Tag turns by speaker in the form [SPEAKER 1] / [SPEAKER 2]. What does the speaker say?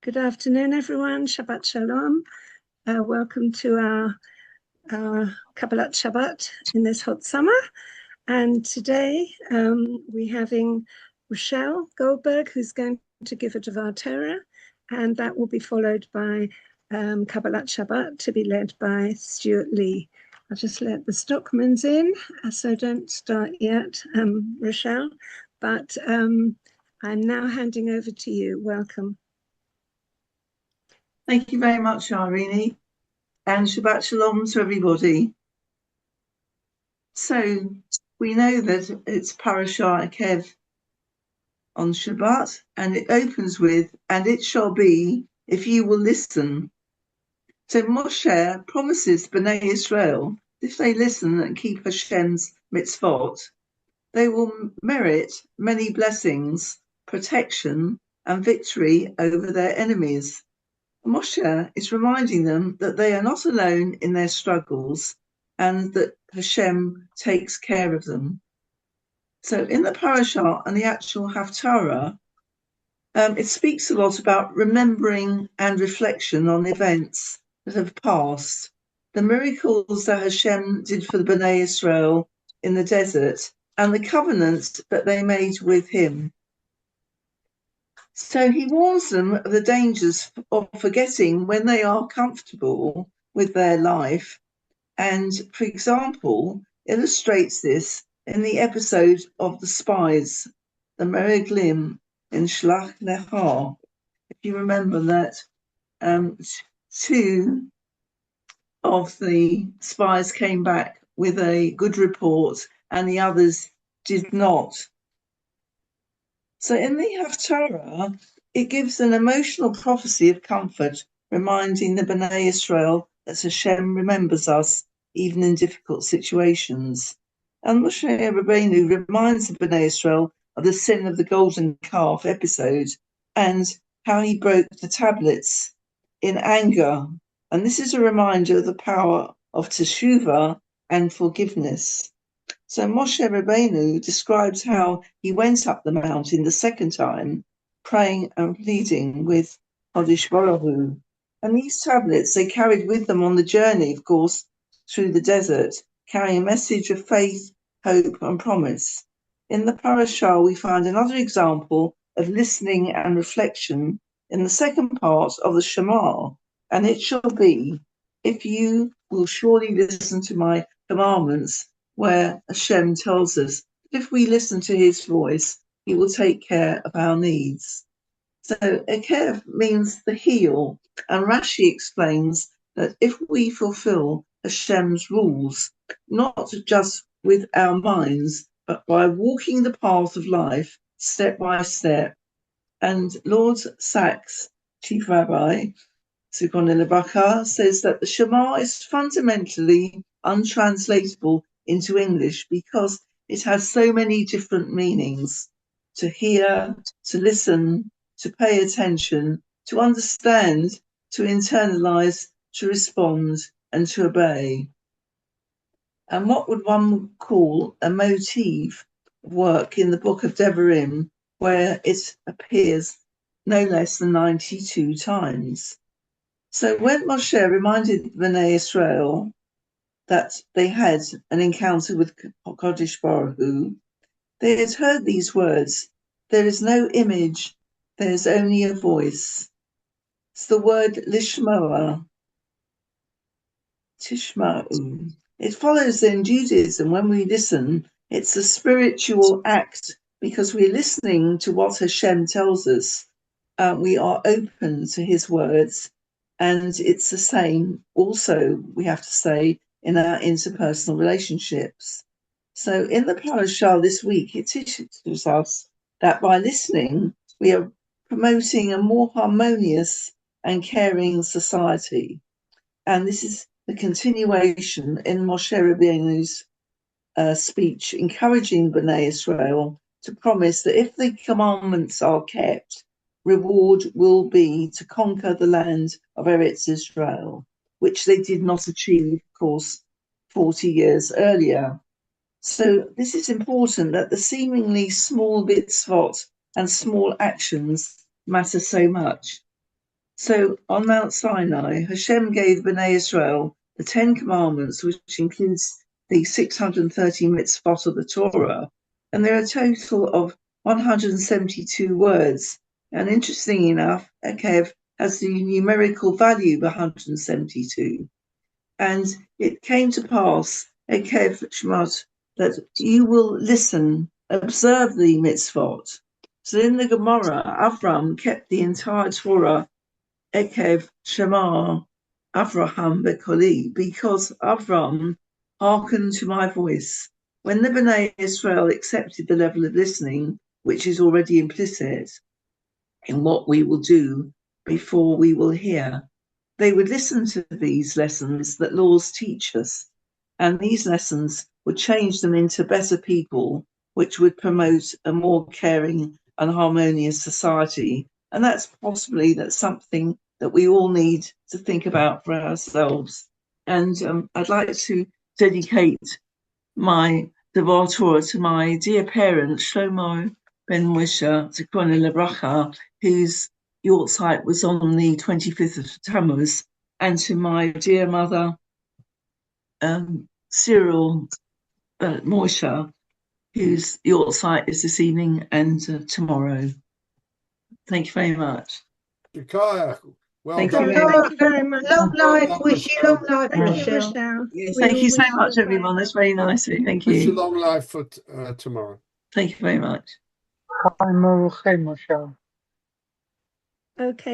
[SPEAKER 1] Good afternoon, everyone. Shabbat Shalom. Welcome to our Kabbalat Shabbat in this hot summer. And today we're having Rachelle Goldberg, who's going to give a Devar Torah, and that will be followed by Kabbalat Shabbat to be led by Stuart Lee. I'll just let the Stockmans in, so don't start yet, Rachelle. But I'm now handing over to you. Welcome.
[SPEAKER 2] Thank you very much, Irene, and Shabbat Shalom to everybody. So we know that it's Parashah Akev on Shabbat, and it opens with, "And it shall be, if you will listen." So Moshe promises Bnei Israel, if they listen and keep Hashem's mitzvot, they will merit many blessings, protection, and victory over their enemies. Moshe is reminding them that they are not alone in their struggles and that Hashem takes care of them. So in the parashah and the actual Haftarah, it speaks a lot about remembering and reflection on events that have passed, the miracles that Hashem did for the Bnei Israel in the desert, and the covenant that they made with him. So he warns them of the dangers of forgetting when they are comfortable with their life, and, for example, illustrates this in the episode of the spies, the Meriglim in Shlach Nehar. If you remember that, two of the spies came back with a good report and the others did not. So in the Haftarah, it gives an emotional prophecy of comfort, reminding the Bnei Israel that Hashem remembers us even in difficult situations. And Moshe Rabbeinu reminds the Bnei Israel of the sin of the golden calf episode and how he broke the tablets in anger. And this is a reminder of the power of teshuvah and forgiveness. So Moshe Rabbeinu describes how he went up the mountain the second time, praying and pleading with Kodesh Baruch Hu. And these tablets they carried with them on the journey, of course, through the desert, carrying a message of faith, hope, and promise. In the parashah, we find another example of listening and reflection in the second part of the Shema. And it shall be, if you will surely listen to my commandments, where Hashem tells us that if we listen to his voice, he will take care of our needs. So Akev means the heel, and Rashi explains that if we fulfill Hashem's rules, not just with our minds, but by walking the path of life step by step. And Lord Sachs, Chief Rabbi, Zichrono Livracha, says that the Shema is fundamentally untranslatable into English because it has so many different meanings: to hear, to listen, to pay attention, to understand, to internalize, to respond, and to obey. And what would one call a motif work in the book of Devarim, where it appears no less than 92 times. So when Moshe reminded Bnei Israel that they had an encounter with Kodesh Baruch Hu, they had heard these words: "There is no image, there is only a voice." It's the word lishmoa, tishma'u. It follows in Judaism, when we listen, it's a spiritual act because we're listening to what Hashem tells us. We are open to his words, and it's the same also, we have to say, in our interpersonal relationships. So in the parashah this week, it teaches us that by listening, we are promoting a more harmonious and caring society. And this is the continuation in Moshe Rabbeinu's speech, encouraging Bnei Israel to promise that if the commandments are kept, reward will be to conquer the land of Eretz Israel, which they did not achieve, of course, 40 years earlier. So this is important, that the seemingly small mitzvot and small actions matter so much. So on Mount Sinai, Hashem gave Bnei Israel the 10 Commandments, which includes the 630 mitzvot of the Torah. And there are a total of 172 words. And interestingly enough, Ekev has the numerical value of 172. And it came to pass, Ekev Shemot, that you will listen, observe the mitzvot. So in the Gemara, Avram kept the entire Torah, Ekev Shema Avraham Bekoli, because Avram hearkened to my voice. When the Bnei Israel accepted the level of listening, which is already implicit in what we will do before we will hear, they would listen to these lessons that laws teach us, and these lessons would change them into better people, which would promote a more caring and harmonious society. And that's something that we all need to think about for ourselves. And I'd like to dedicate my Devar Torah to my dear parent, Shlomo ben Moshe, Zikrona Lebracha, whose Yortzeit was on the 25th of Tammuz, and to my dear mother, Cyril Moshe, whose Yortzeit is this evening and tomorrow. Thank you very much.
[SPEAKER 3] Well
[SPEAKER 2] thank
[SPEAKER 3] done.
[SPEAKER 2] you
[SPEAKER 1] very much.
[SPEAKER 4] Long life, wish you long life,
[SPEAKER 1] Thank you,
[SPEAKER 4] Rachelle.
[SPEAKER 1] Rachelle.
[SPEAKER 2] Yes,
[SPEAKER 1] We
[SPEAKER 2] thank
[SPEAKER 1] all
[SPEAKER 2] you so
[SPEAKER 1] wish
[SPEAKER 2] much,
[SPEAKER 1] the
[SPEAKER 2] everyone.
[SPEAKER 1] same.
[SPEAKER 2] That's very nice. Thank
[SPEAKER 3] Wish you
[SPEAKER 2] you.
[SPEAKER 3] long life for tomorrow.
[SPEAKER 2] Thank you very much.
[SPEAKER 1] Okay.